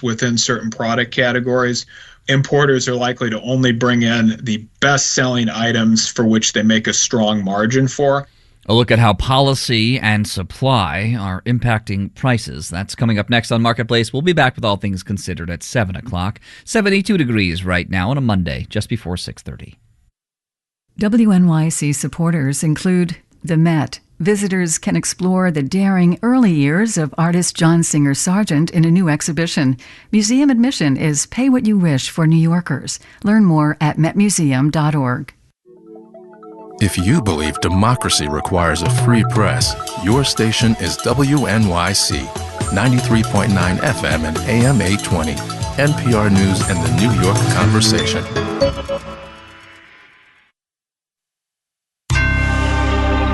within certain product categories. Importers are likely to only bring in the best-selling items for which they make a strong margin for. A look at how policy and supply are impacting prices. That's coming up next on Marketplace. We'll be back with All Things Considered at 7 o'clock. 72 degrees right now on a Monday, just before 6:30. WNYC supporters include the Met. Visitors can explore the daring early years of artist John Singer Sargent in a new exhibition. Museum admission is pay what you wish for New Yorkers. Learn more at metmuseum.org. If you believe democracy requires a free press, your station is WNYC, 93.9 FM and AM 820, NPR News and the New York Conversation.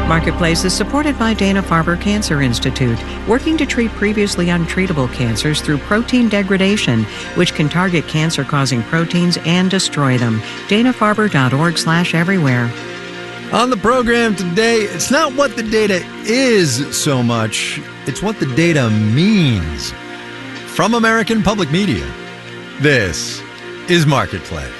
Marketplace is supported by Dana-Farber Cancer Institute, working to treat previously untreatable cancers through protein degradation, which can target cancer-causing proteins and destroy them. danafarber.org/everywhere. On the program today, it's not what the data is so much, it's what the data means. From American Public Media, this is Marketplace.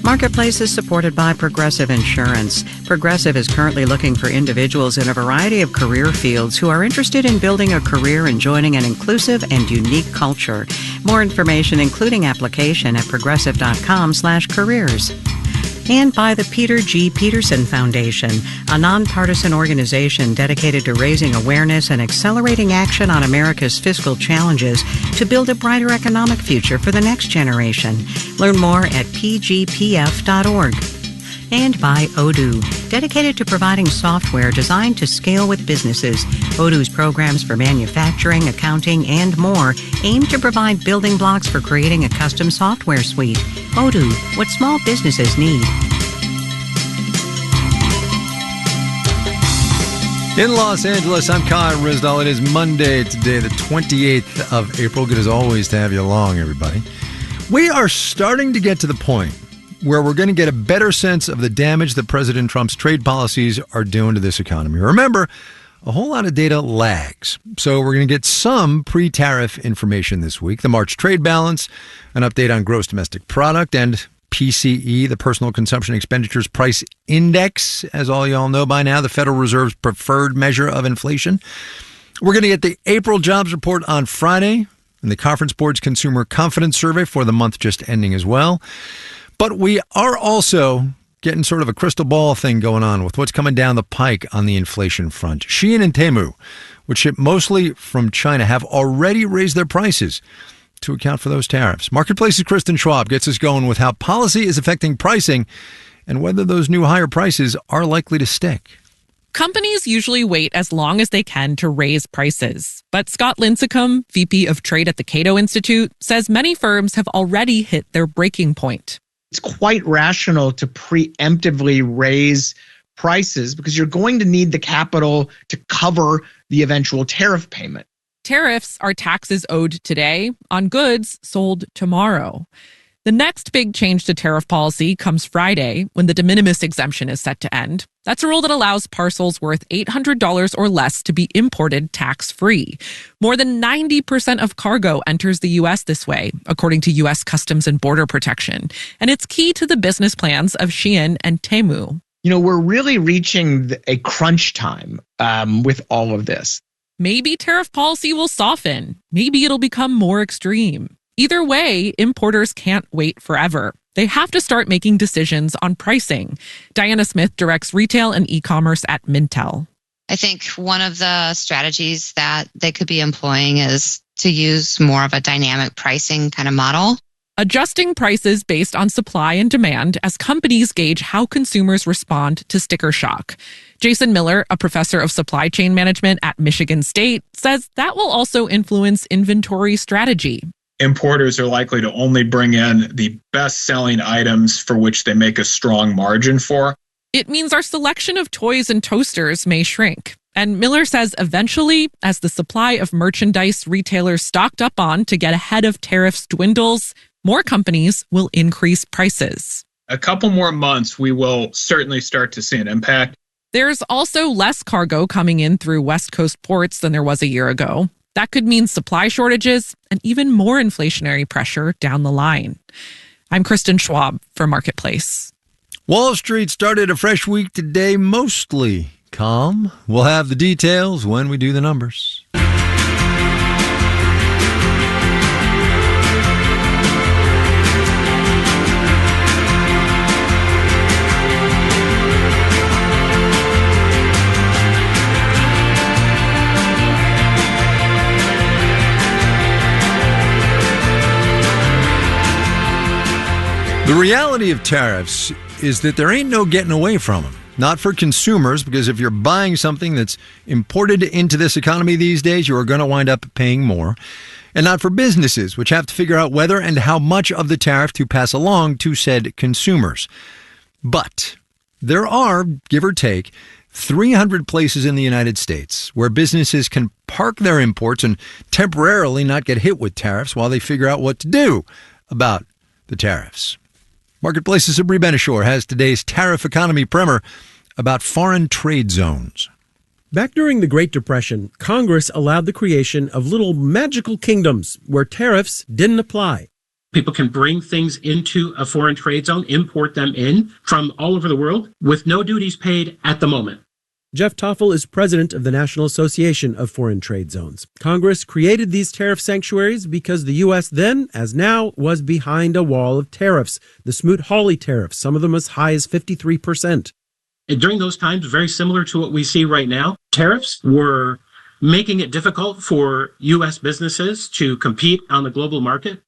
Marketplace is supported by Progressive Insurance. Progressive is currently looking for individuals in a variety of career fields who are interested in building a career and joining an inclusive and unique culture. More information, including application, at progressive.com/careers. And by the Peter G. Peterson Foundation, a nonpartisan organization dedicated to raising awareness and accelerating action on America's fiscal challenges to build a brighter economic future for the next generation. Learn more at pgpf.org. And by Odoo, dedicated to providing software designed to scale with businesses. Odoo's programs for manufacturing, accounting, and more aim to provide building blocks for creating a custom software suite. Odoo, what small businesses need. In Los Angeles, I'm Kai Rizdal. It is Monday today, the 28th of April. Good as always to have you along, everybody. We are starting to get to the point where we're going to get a better sense of the damage that President Trump's trade policies are doing to this economy. Remember, a whole lot of data lags. So we're going to get some pre-tariff information this week. The March trade balance, an update on gross domestic product, and PCE, the Personal Consumption Expenditures Price Index, as all y'all know by now, the Federal Reserve's preferred measure of inflation. We're going to get the April jobs report on Friday and the Conference Board's Consumer Confidence Survey for the month just ending as well. But we are also getting sort of a crystal ball thing going on with what's coming down the pike on the inflation front. Shein and Temu, which ship mostly from China, have already raised their prices to account for those tariffs. Marketplace's Kristen Schwab gets us going with how policy is affecting pricing and whether those new higher prices are likely to stick. Companies usually wait as long as they can to raise prices. But Scott Lincecum, VP of Trade at the Cato Institute, says many firms have already hit their breaking point. It's quite rational to preemptively raise prices because you're going to need the capital to cover the eventual tariff payment. Tariffs are taxes owed today on goods sold tomorrow. The next big change to tariff policy comes Friday when the de minimis exemption is set to end. That's a rule that allows parcels worth $800 or less to be imported tax-free. More than 90% of cargo enters the U.S. this way, according to U.S. Customs and Border Protection. And it's key to the business plans of Shein and Temu. You know, we're really reaching a crunch time with all of this. Maybe tariff policy will soften. Maybe it'll become more extreme. Either way, importers can't wait forever. They have to start making decisions on pricing. Diana Smith directs retail and e-commerce at Mintel. I think one of the strategies that they could be employing is to use more of a dynamic pricing kind of model. Adjusting prices based on supply and demand as companies gauge how consumers respond to sticker shock. Jason Miller, a professor of supply chain management at Michigan State, says that will also influence inventory strategy. Importers are likely to only bring in the best-selling items for which they make a strong margin for. It means our selection of toys and toasters may shrink. And Miller says eventually, as the supply of merchandise retailers stocked up on to get ahead of tariffs dwindles, more companies will increase prices. A couple more months, we will certainly start to see an impact. There's also less cargo coming in through West Coast ports than there was a year ago. That could mean supply shortages and even more inflationary pressure down the line. I'm Kristen Schwab for Marketplace. Wall Street started a fresh week today, mostly calm. We'll have the details when we do the numbers. The reality of tariffs is that there ain't no getting away from them. Not for consumers, because if you're buying something that's imported into this economy these days, you are going to wind up paying more. And not for businesses, which have to figure out whether and how much of the tariff to pass along to said consumers. But there are, give or take, 300 places in the United States where businesses can park their imports and temporarily not get hit with tariffs while they figure out what to do about the tariffs. Marketplace's Sabri Benishore has today's tariff economy primer about foreign trade zones. Back during the Great Depression, Congress allowed the creation of little magical kingdoms where tariffs didn't apply. People can bring things into a foreign trade zone, import them in from all over the world with no duties paid at the moment. Jeff Toffel is president of the National Association of Foreign Trade Zones. Congress created these tariff sanctuaries because the U.S. then, as now, was behind a wall of tariffs. The Smoot-Hawley tariffs, some of them as high as 53%. And during those times, very similar to what we see right now, tariffs were making it difficult for U.S. businesses to compete on the global market.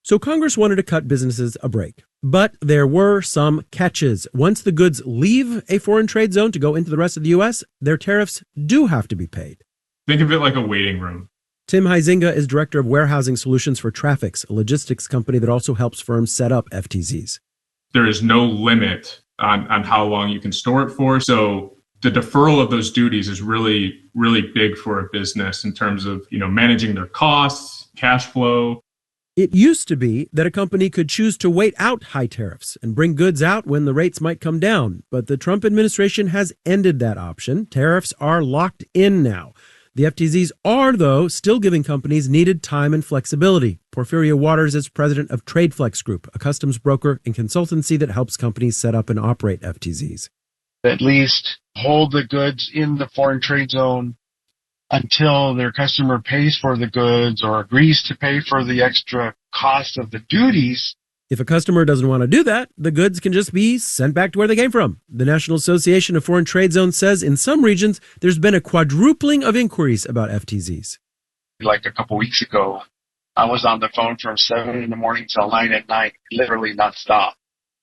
So Congress wanted to cut businesses a break. But there were some catches. Once the goods leave a foreign trade zone to go into the rest of the U.S., their tariffs do have to be paid. Think of it like a waiting room. Tim Huizinga is director of warehousing solutions for Trafix, a logistics company that also helps firms set up FTZs. There is no limit on how long you can store it for. So the deferral of those duties is really, really big for a business in terms of, managing their costs, cash flow. It used to be that a company could choose to wait out high tariffs and bring goods out when the rates might come down. But the Trump administration has ended that option. Tariffs are locked in now. The FTZs are, though, still giving companies needed time and flexibility. Porfirio Waters is president of TradeFlex Group, a customs broker and consultancy that helps companies set up and operate FTZs. At least hold the goods in the foreign trade zone until their customer pays for the goods or agrees to pay for the extra cost of the duties. If a customer doesn't want to do that, the goods can just be sent back to where they came from. The National Association of Foreign Trade Zones says in some regions, there's been a quadrupling of inquiries about FTZs. Like a couple weeks ago, I was on the phone from 7 in the morning till 9 at night, literally nonstop.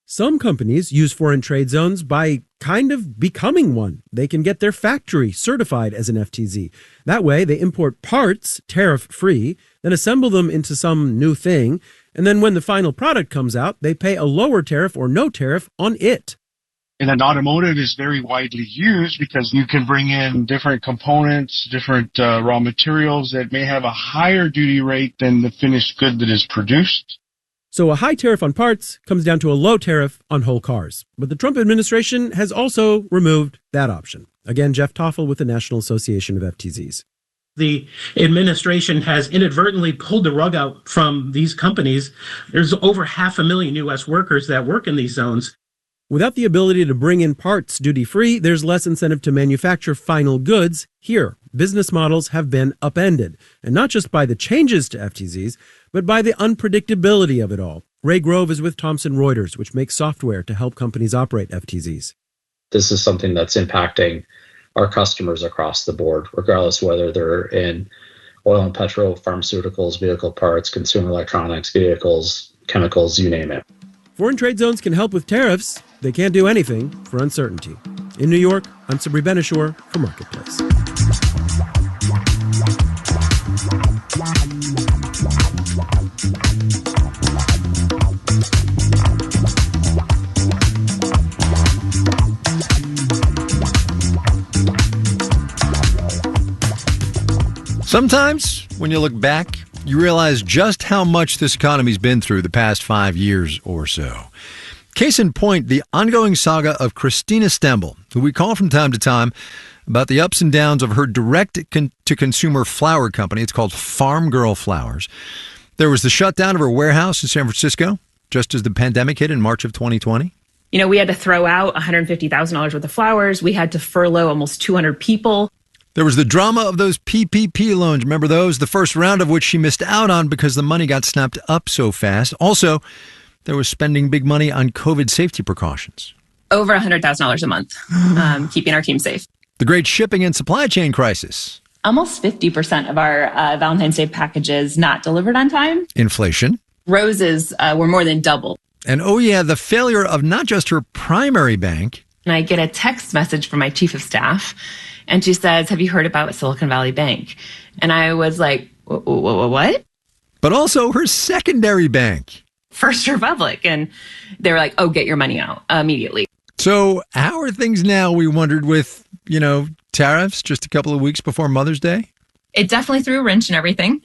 Some companies use foreign trade zones by kind of becoming one. They can get their factory certified as an FTZ. That way, they import parts tariff-free, then assemble them into some new thing, and then when the final product comes out, they pay a lower tariff or no tariff on it. And an automotive is very widely used because you can bring in different components, different raw materials that may have a higher duty rate than the finished good that is produced. So a high tariff on parts comes down to a low tariff on whole cars. But the Trump administration has also removed that option. Again, Jeff Toffel with the National Association of FTZs. The administration has inadvertently pulled the rug out from these companies. There's over 500,000 U.S. workers that work in these zones. Without the ability to bring in parts duty-free, there's less incentive to manufacture final goods here. Business models have been upended, and not just by the changes to FTZs, but by the unpredictability of it all. Ray Grove is with Thomson Reuters, which makes software to help companies operate FTZs. This is something that's impacting our customers across the board, regardless whether they're in oil and petrol, pharmaceuticals, vehicle parts, consumer electronics, vehicles, chemicals, you name it. Foreign trade zones can help with tariffs. They can't do anything for uncertainty. In New York, I'm Sabri Benishore for Marketplace. Sometimes, when you look back, you realize just how much this economy's been through the past 5 years or so. Case in point, the ongoing saga of Christina Stembel, who we call from time to time about the ups and downs of her direct-to-consumer flower company. It's called Farm Girl Flowers. There was the shutdown of her warehouse in San Francisco just as the pandemic hit in March of 2020. You know, we had to throw out $150,000 worth of flowers. We had to furlough almost 200 people. There was the drama of those PPP loans. Remember those? The first round of which she missed out on because the money got snapped up so fast. Also, there was spending big money on COVID safety precautions. Over $100,000 a month, keeping our team safe. The great shipping and supply chain crisis. Almost 50% of our Valentine's Day packages not delivered on time. Inflation. Roses were more than double. And oh yeah, the failure of not just her primary bank. And I get a text message from my chief of staff, and she says, "Have you heard about Silicon Valley Bank?" And I was like, what? But also her secondary bank. First Republic. And they were like, "Oh, get your money out immediately." So how are things now, we wondered, with, tariffs just a couple of weeks before Mother's Day? It definitely threw a wrench in everything.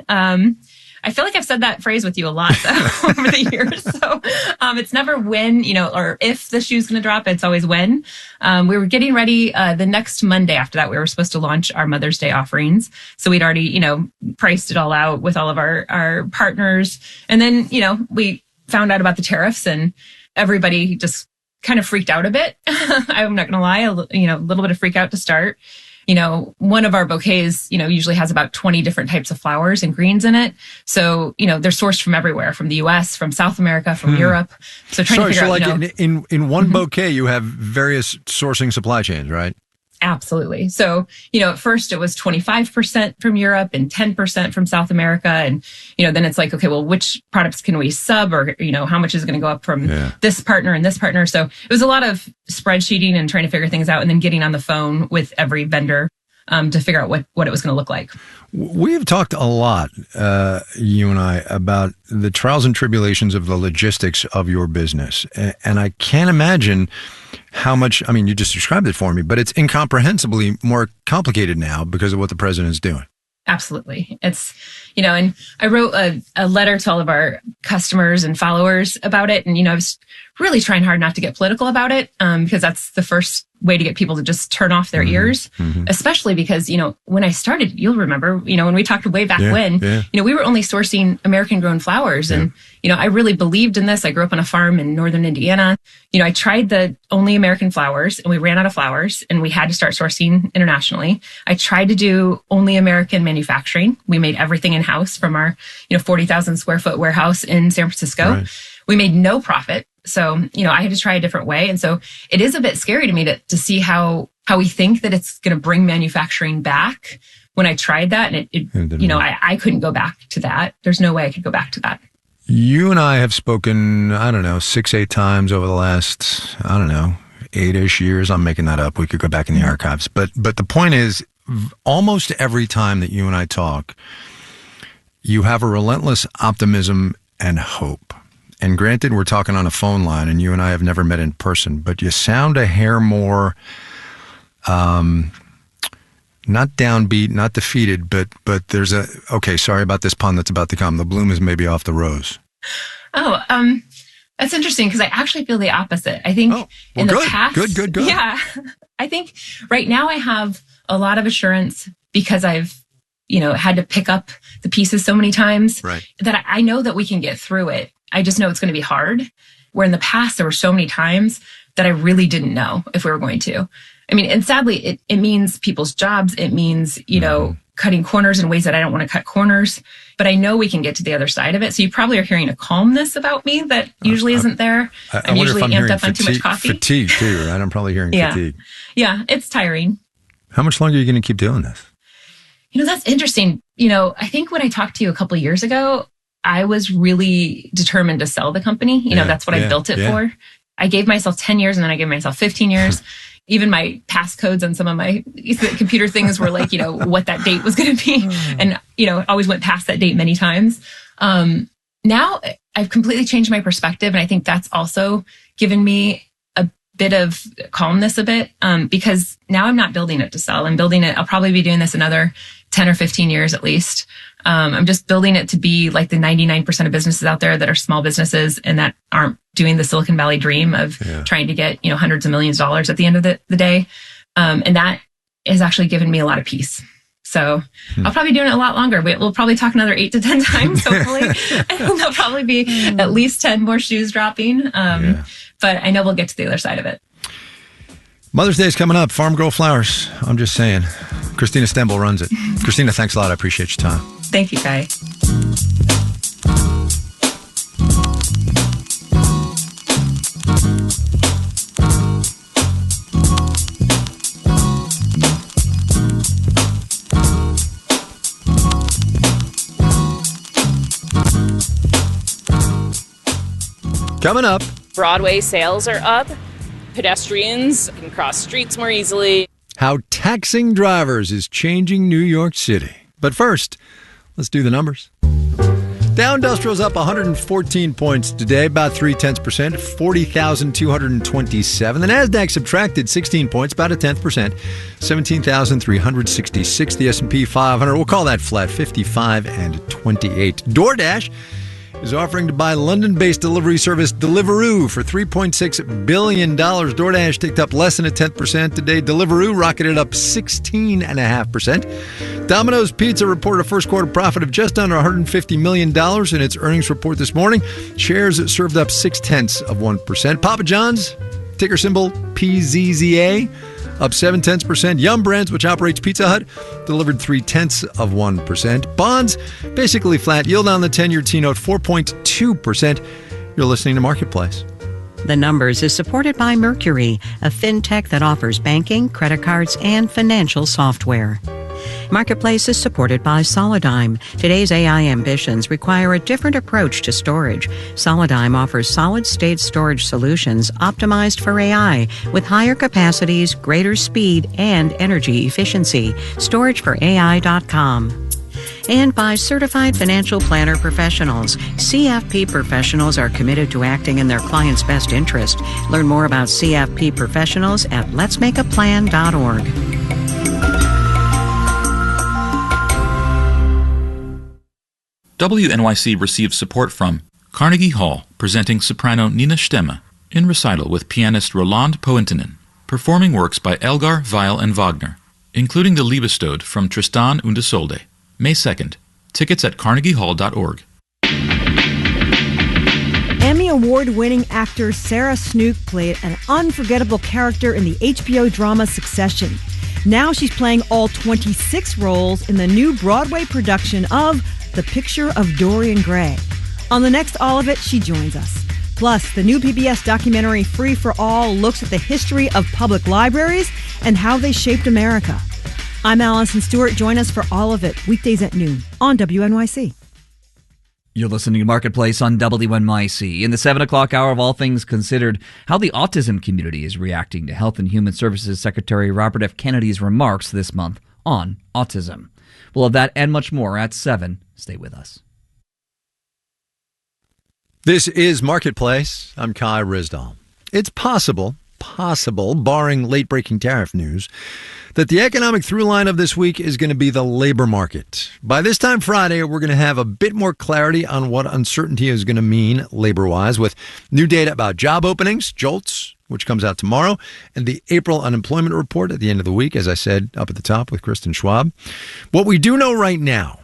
I feel like I've said that phrase with you a lot over the years. So it's never when, or if the shoe's going to drop. It's always when. We were getting ready the next Monday after that. We were supposed to launch our Mother's Day offerings. So we'd already, priced it all out with all of our partners. And then, we found out about the tariffs and everybody just kind of freaked out a bit. I'm not going to lie, a little bit of freak out to start. One of our bouquets, usually has about 20 different types of flowers and greens in it. So, they're sourced from everywhere, from the US, from South America, from Europe. So trying to figure out, in one bouquet, you have various sourcing supply chains, right? Absolutely. So, at first it was 25% from Europe and 10% from South America. And, then it's like, okay, well, which products can we sub, or, how much is going to go up from this partner and this partner? So it was a lot of spreadsheeting and trying to figure things out and then getting on the phone with every vendor to figure out what it was going to look like. We have talked a lot, you and I, about the trials and tribulations of the logistics of your business. And I can't imagine how much, you just described it for me, but it's incomprehensibly more complicated now because of what the president is doing. Absolutely. It's, and I wrote a letter to all of our customers and followers about it. And, I was really trying hard not to get political about it because that's the first way to get people to just turn off their ears, especially because, when I started, you'll remember, when we talked way back when, we were only sourcing American grown flowers. And, I really believed in this. I grew up on a farm in northern Indiana. I tried the only American flowers and we ran out of flowers and we had to start sourcing internationally. I tried to do only American manufacturing. We made everything in-house from our, 40,000 square foot warehouse in San Francisco. Right. We made no profit. So, I had to try a different way. And so it is a bit scary to me to see how we think that it's going to bring manufacturing back. When I tried that and I couldn't go back to that. There's no way I could go back to that. You and I have spoken, 6-8 times over the last, 8-ish years. I'm making that up. We could go back in the archives. But the point is, almost every time that you and I talk, you have a relentless optimism and hope. And granted, we're talking on a phone line and you and I have never met in person, but you sound a hair more, not downbeat, not defeated, but there's sorry about this pun that's about to come. The bloom is maybe off the rose. Oh, that's interesting because I actually feel the opposite. I think in the past. Good. Yeah. I think right now I have a lot of assurance because I've, had to pick up the pieces so many times that I know that we can get through it. I just know it's going to be hard. Where in the past, there were so many times that I really didn't know if we were going to. And sadly, it means people's jobs. It means, cutting corners in ways that I don't want to cut corners. But I know we can get to the other side of it. So you probably are hearing a calmness about me that usually isn't there. I'm usually amped up on too much coffee. Fatigue, too, right? I'm probably hearing fatigue. Yeah, it's tiring. How much longer are you going to keep doing this? That's interesting. I think when I talked to you a couple of years ago, I was really determined to sell the company. That's what I built it for. I gave myself 10 years and then I gave myself 15 years. Even my passcodes on some of my computer things were like, what that date was going to be. And, always went past that date many times. Now I've completely changed my perspective. And I think that's also given me a bit of calmness because now I'm not building it to sell. I'm building it. I'll probably be doing this another 10 or 15 years at least. I'm just building it to be like the 99% of businesses out there that are small businesses and that aren't doing the Silicon Valley dream of trying to get, hundreds of millions of dollars at the end of the day. And that has actually given me a lot of peace. So I'll probably be doing it a lot longer. We'll probably talk another 8 to 10 times, hopefully. And there'll probably be at least 10 more shoes dropping. But I know we'll get to the other side of it. Mother's Day is coming up. Farm Girl Flowers. I'm just saying. Christina Stembel runs it. Christina, thanks a lot. I appreciate your time. Thank you, Kai. Coming up. Broadway sales are up. Pedestrians can cross streets more easily. How taxing drivers is changing New York City. But first, let's do the numbers. Dow Industrial's up 114 points today, about 0.3%, 40,227. The Nasdaq subtracted 16 points, about 0.1%, 17,366. The S&P 500, we'll call that flat, 55 and 28. DoorDash is offering to buy London-based delivery service Deliveroo for $3.6 billion. DoorDash ticked up less than 0.1% today. Deliveroo rocketed up 16.5%. Domino's Pizza reported a first quarter profit of just under $150 million in its earnings report this morning. Shares served up 0.6%. Papa John's, ticker symbol PZZA, up 0.7%. Yum Brands, which operates Pizza Hut, delivered 0.3%. Bonds, basically flat. Yield on the 10-year T-note, 4.2%. You're listening to Marketplace. The Numbers is supported by Mercury, a fintech that offers banking, credit cards, and financial software. Marketplace is supported by Solidigm. Today's AI ambitions require a different approach to storage. Solidigm offers solid-state storage solutions optimized for AI with higher capacities, greater speed, and energy efficiency. StorageForAI.com. And by Certified Financial Planner Professionals. CFP professionals are committed to acting in their client's best interest. Learn more about CFP professionals at letsmakeaplan.org. WNYC receives support from Carnegie Hall, presenting soprano Nina Stemme in recital with pianist Roland Pointinen, performing works by Elgar, Weil, and Wagner, including the Liebestod from Tristan und Isolde, May 2nd. Tickets at carnegiehall.org. Emmy Award-winning actor Sarah Snook played an unforgettable character in the HBO drama Succession. Now she's playing all 26 roles in the new Broadway production of The Picture of Dorian Gray. On the next All of It, she joins us. Plus, the new PBS documentary Free for All looks at the history of public libraries and how they shaped America. I'm Allison Stewart. Join us for All of It, weekdays at noon on WNYC. You're listening to Marketplace on WNYC. In the 7 o'clock hour of All Things Considered, how the autism community is reacting to Health and Human Services Secretary Robert F. Kennedy's remarks this month on autism. We'll have that and much more at 7. Stay with us. This is Marketplace. I'm Kai Ryssdal. It's possible, barring late-breaking tariff news, that the economic through line of this week is going to be the labor market. By this time Friday, we're going to have a bit more clarity on what uncertainty is going to mean labor-wise, with new data about job openings, JOLTS, which comes out tomorrow, and the April unemployment report at the end of the week, as I said up at the top with Kristen Schwab. What we do know right now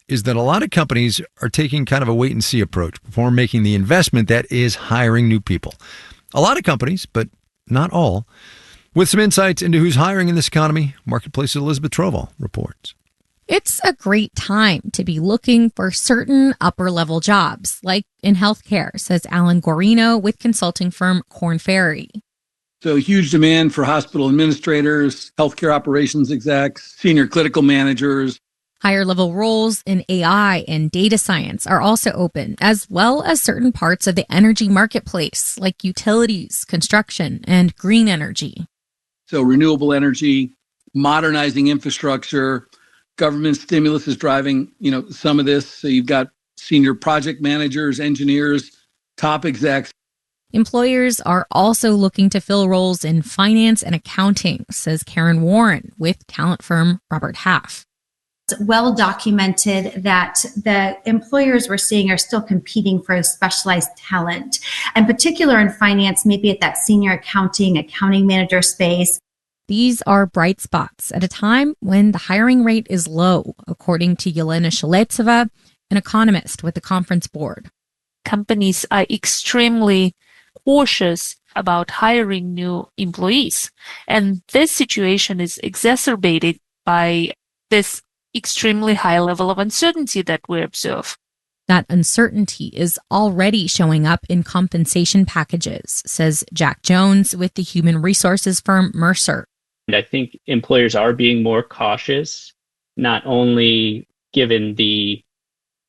is that a lot of companies are taking kind of a wait-and-see approach before making the investment that is hiring new people. A lot of companies, but not all. With some insights into who's hiring in this economy, Marketplace's Elizabeth Trovall reports. It's a great time to be looking for certain upper-level jobs, like in healthcare, says Alan Guarino with consulting firm Korn Ferry. So huge demand for hospital administrators, healthcare operations execs, senior clinical managers. Higher-level roles in AI and data science are also open, as well as certain parts of the energy marketplace, like utilities, construction, and green energy. So renewable energy, modernizing infrastructure, government stimulus is driving, some of this. So you've got senior project managers, engineers, top execs. Employers are also looking to fill roles in finance and accounting, says Karen Warren with talent firm Robert Half. It's well documented that the employers we're seeing are still competing for specialized talent, in particular in finance, maybe at that senior accounting manager space. These are bright spots at a time when the hiring rate is low, according to Yelena Shaletsova, an economist with the Conference Board. Companies are extremely cautious about hiring new employees. And this situation is exacerbated by this extremely high level of uncertainty that we observe. That uncertainty is already showing up in compensation packages, says Jack Jones with the human resources firm Mercer. And I think employers are being more cautious, not only given the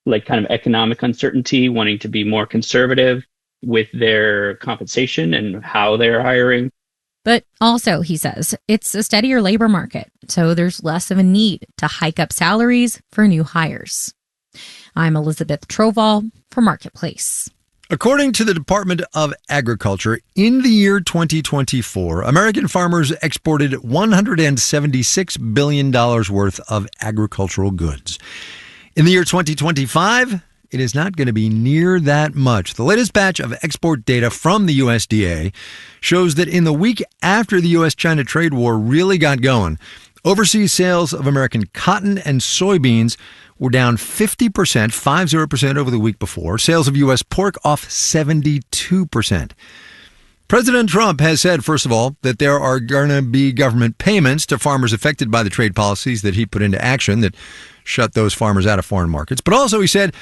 kind of economic uncertainty, wanting to be more conservative with their compensation and how they're hiring. But also, he says, it's a steadier labor market, so there's less of a need to hike up salaries for new hires. I'm Elizabeth Trovall for Marketplace. According to the Department of Agriculture, in the year 2024, American farmers exported $176 billion worth of agricultural goods. In the year 2025, it is not going to be near that much. The latest batch of export data from the USDA shows that in the week after the U.S.-China trade war really got going, overseas sales of American cotton and soybeans were down 50% over the week before. Sales of U.S. pork off 72%. President Trump has said, first of all, that there are going to be government payments to farmers affected by the trade policies that he put into action that shut those farmers out of foreign markets. But also he said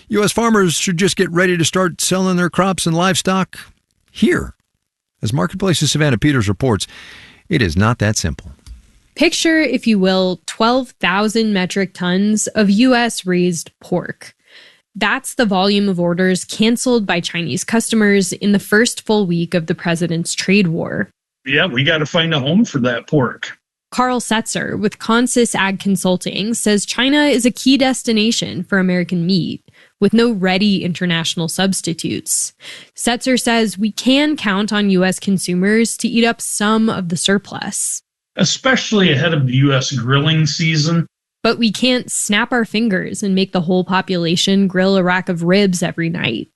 U.S. farmers should just get ready to start selling their crops and livestock here. As Marketplace's Savannah Peters reports, it is not that simple. Picture, if you will, 12,000 metric tons of U.S. raised pork. That's the volume of orders canceled by Chinese customers in the first full week of the president's trade war. Yeah, we got to find a home for that pork. Carl Setzer with Consus Ag Consulting says China is a key destination for American meat, with no ready international substitutes. Setzer says we can count on U.S. consumers to eat up some of the surplus. Especially ahead of the U.S. grilling season. But we can't snap our fingers and make the whole population grill a rack of ribs every night.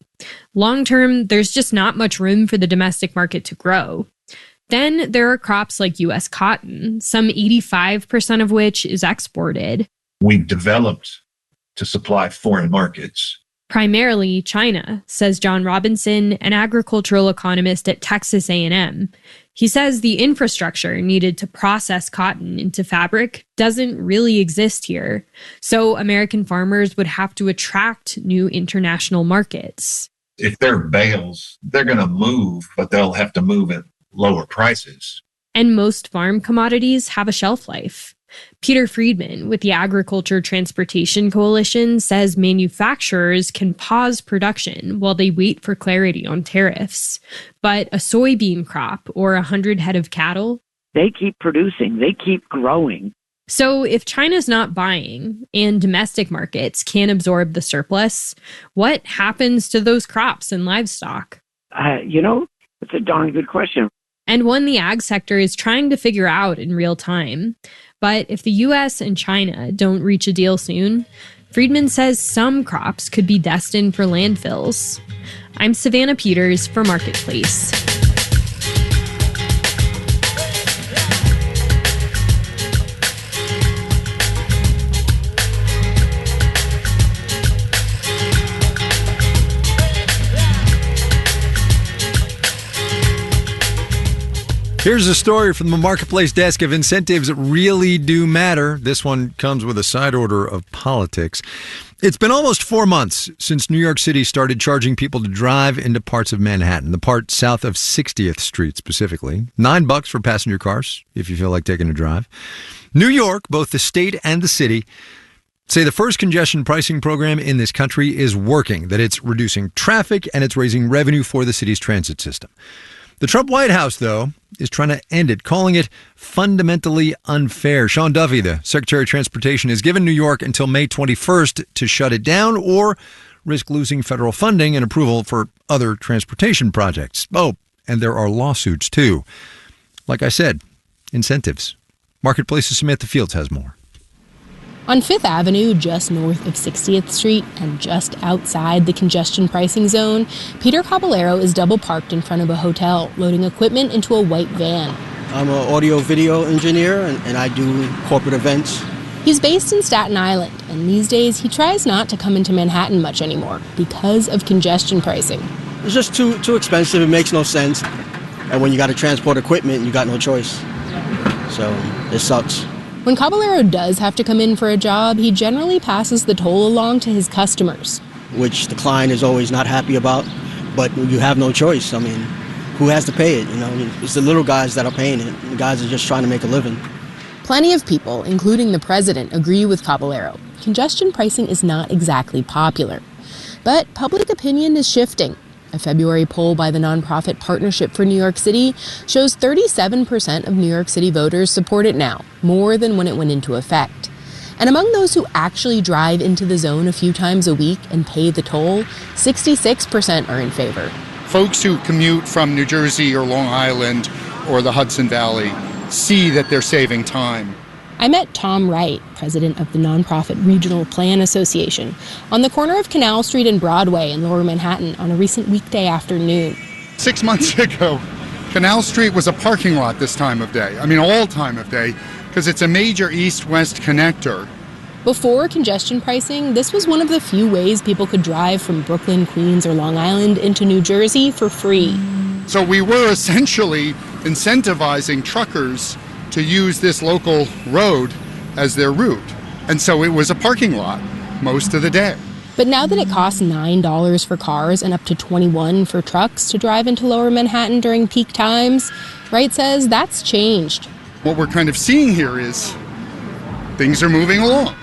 Long term, there's just not much room for the domestic market to grow. Then there are crops like U.S. cotton, some 85% of which is exported. We've developed to supply foreign markets. Primarily China, says John Robinson, an agricultural economist at Texas A&M. He says the infrastructure needed to process cotton into fabric doesn't really exist here. So American farmers would have to attract new international markets. If they're bales, they're going to move, but they'll have to move at lower prices. And most farm commodities have a shelf life. Peter Friedman with the Agriculture Transportation Coalition says manufacturers can pause production while they wait for clarity on tariffs. But a soybean crop or 100 head of cattle, they keep producing, they keep growing. So if China's not buying and domestic markets can't absorb the surplus, what happens to those crops and livestock? It's a darn good question. And one the ag sector is trying to figure out in real time. But if the U.S. and China don't reach a deal soon, Friedman says some crops could be destined for landfills. I'm Savannah Peters for Marketplace. Here's a story from the Marketplace desk of incentives that really do matter. This one comes with a side order of politics. It's been almost 4 months since New York City started charging people to drive into parts of Manhattan, the part south of 60th Street specifically. $9 for passenger cars, if you feel like taking a drive. New York, both the state and the city, say the first congestion pricing program in this country is working, that it's reducing traffic and it's raising revenue for the city's transit system. The Trump White House, though, is trying to end it, calling it fundamentally unfair. Sean Duffy, the Secretary of Transportation, has given New York until May 21st to shut it down or risk losing federal funding and approval for other transportation projects. Oh, and there are lawsuits, too. Like I said, incentives. Marketplace's Samantha Fields has more. On 5th Avenue, just north of 60th Street and just outside the congestion pricing zone, Peter Caballero is double parked in front of a hotel, loading equipment into a white van. I'm an audio-video engineer, and I do corporate events. He's based in Staten Island, and these days he tries not to come into Manhattan much anymore because of congestion pricing. It's just too expensive. It makes no sense. And when you got to transport equipment, you got no choice. So it sucks. When Caballero does have to come in for a job, he generally passes the toll along to his customers. Which the client is always not happy about, but you have no choice. I mean, who has to pay it? You know, it's the little guys that are paying it. The guys are just trying to make a living. Plenty of people, including the president, agree with Caballero. Congestion pricing is not exactly popular. But public opinion is shifting. A February poll by the nonprofit Partnership for New York City shows 37% of New York City voters support it now, more than when it went into effect. And among those who actually drive into the zone a few times a week and pay the toll, 66% are in favor. Folks who commute from New Jersey or Long Island or the Hudson Valley see that they're saving time. I met Tom Wright, president of the nonprofit Regional Plan Association, on the corner of Canal Street and Broadway in Lower Manhattan on a recent weekday afternoon. 6 months ago, Canal Street was a parking lot this time of day. I mean, all time of day, because it's a major east-west connector. Before congestion pricing, this was one of the few ways people could drive from Brooklyn, Queens, or Long Island into New Jersey for free. So we were essentially incentivizing truckers to use this local road as their route. And so it was a parking lot most of the day. But now that it costs $9 for cars and up to $21 for trucks to drive into Lower Manhattan during peak times, Wright says that's changed. What we're kind of seeing here is things are moving along.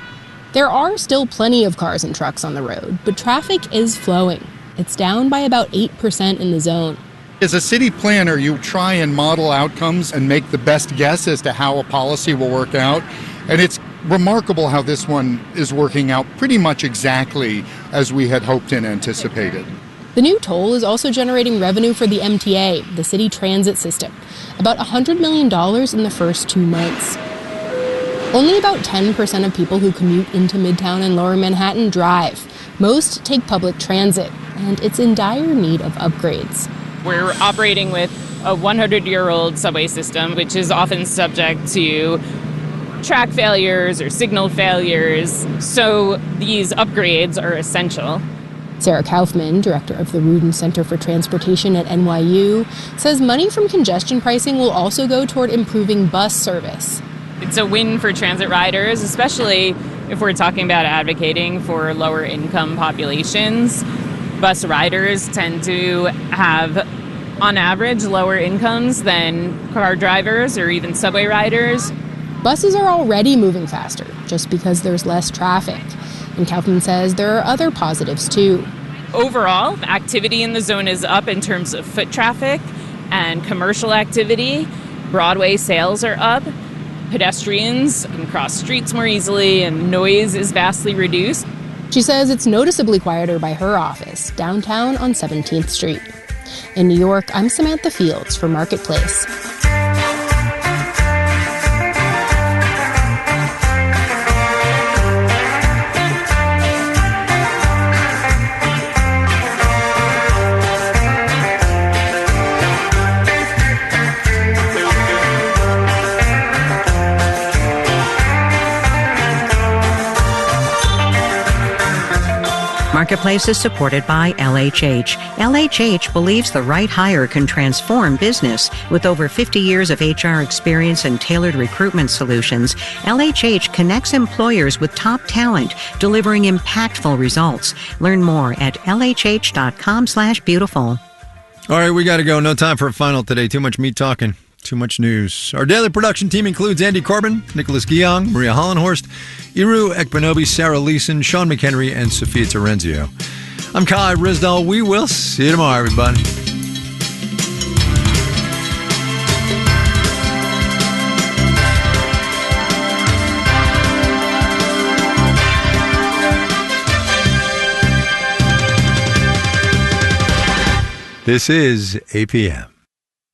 There are still plenty of cars and trucks on the road, but traffic is flowing. It's down by about 8% in the zone. As a city planner, you try and model outcomes and make the best guess as to how a policy will work out. And it's remarkable how this one is working out pretty much exactly as we had hoped and anticipated. The new toll is also generating revenue for the MTA, the city transit system, about $100 million in the first 2 months. Only about 10% of people who commute into Midtown and Lower Manhattan drive. Most take public transit, and it's in dire need of upgrades. We're operating with a 100-year-old subway system, which is often subject to track failures or signal failures. So these upgrades are essential. Sarah Kaufman, director of the Rudin Center for Transportation at NYU, says money from congestion pricing will also go toward improving bus service. It's a win for transit riders, especially if we're talking about advocating for lower income populations. Bus riders tend to have, on average, lower incomes than car drivers or even subway riders. Buses are already moving faster just because there's less traffic. And Kaufman says there are other positives too. Overall, activity in the zone is up in terms of foot traffic and commercial activity. Broadway sales are up. Pedestrians can cross streets more easily and noise is vastly reduced. She says it's noticeably quieter by her office, downtown on 17th Street. In New York, I'm Samantha Fields for Marketplace. Marketplace is supported by LHH. LHH believes the right hire can transform business. With over 50 years of HR experience and tailored recruitment solutions, LHH connects employers with top talent, delivering impactful results. Learn more at lhh.com/beautiful. All right, we got to go. No time for a final today. Too much meat talking. Too much news. Our daily production team includes Andy Corbin, Nicholas Guillong, Maria Hollenhorst, Iru Ekpanobi, Sarah Leeson, Sean McHenry, and Sophia Terenzio. I'm Kai Risdall. We will see you tomorrow, everybody. This is APM.